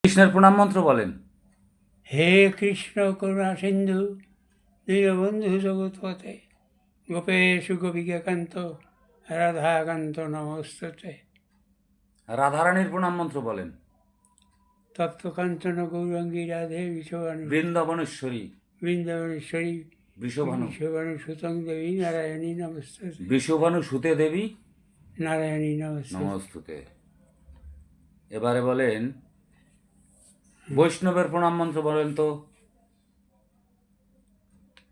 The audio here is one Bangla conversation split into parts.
কৃষ্ণের প্রণাম মন্ত্র বলেন। হে কৃষ্ণ করুণা সিন্ধু দীনবন্ধু জগৎপতে গোপেশু গোপিকাকান্ত রাধাকান্ত নমস্তুতে। রাধারানীর প্রণাম মন্ত্র বলেন। তপ্তকাঞ্চন গৌরাঙ্গী রাধে বিশ্ববাণু বৃন্দাবনেশ্বরী বৃন্দাবনেশ্বরী বৃষভানু বিশ্ববাণু সুতং দেবী নারায়ণী নমস্তুতে। বৃষভানু সুতে দেবী নারায়ণী নমস্তুতে। নমস্তুতে। এবারে বলেন বৈষ্ণবের প্রণাম মন্ত্র বলেন তো।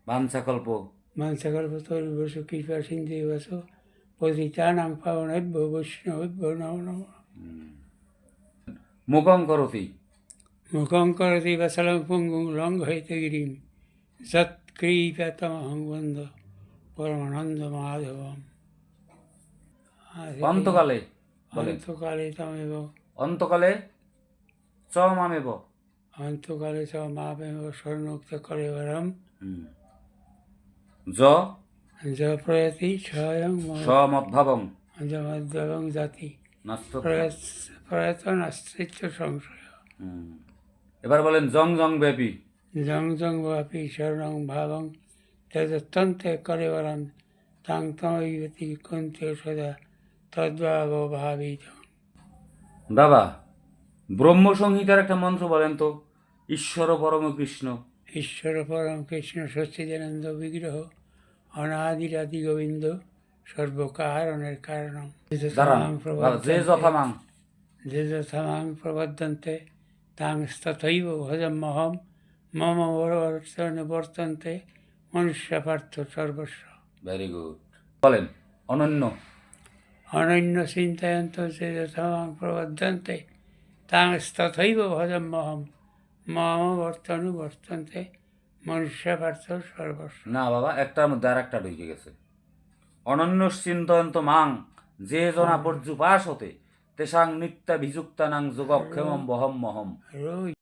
বাঞ্ছাকল্প মাংসকল্পতরুবশ কৃপা সিন্ধু বস পতিতানাং পাবনেভ্যো বৈষ্ণবেভ্যো নমো নমঃ। মুখং করতি মুখং করতি বসলং পুঙ্গুং লঙ্ঘয়িত গিরিম যৎকৃপতমহং বন্দে পরমানন্দ মাধবম। অন্তকালে বলেন। অন্তকালে তমেব অন্তকালে চ মামেব অন্তকালে চ মামেব স্বর্ণোক্ত কলেবরম য য প্রয়তি স্বয়ং সমদ্ভাবং মধ্যবং জাতি নাস্ত। প্রয়ত নাস্তিত্ব সংশয়। এবার বলেন জং জং ব্যাপী জং জং বাপি শরণং ভাবং তদত্যন্তে কলেবরম তাং তময়তি কুন্তে সদা তদ্ভাব ভাবিত। বাবা ব্রহ্মসংহিতার একটা মন্ত্র বলেন তো। ঈশ্বর পরম কৃষ্ণ ঈশ্বর পরম কৃষ্ণ সচ্চিদানন্দ বিগ্রহ অনাদিরাদি গোবিন্দ সর্বকারণের কারণম দাঁড়ান যে যথামাং যে যথামাং প্রবদ্ধন্তে তাং তথৈব ভজমহম মম বর্তন্তে মনুষ্য পার্থ সর্বস্ব। Very good. বলেন অনন্য অনন্য চিন্তয়ন্ত যে যথামাং প্রবদ্ধন্তে তাং তথৈব ভজমহম মম বর্তন্তে মনুষ্য পার্থ সর্বস্ব। না বাবা, একটার মধ্যে আর একটা ঢুকে গেছে। অনন্য চিন্তয়ন্ত মাং যে জনা পর্যুপাস হতে তেসাং নিত্যাভিযুক্তানাং যোগক্ষেমম বহম মহম। রোজ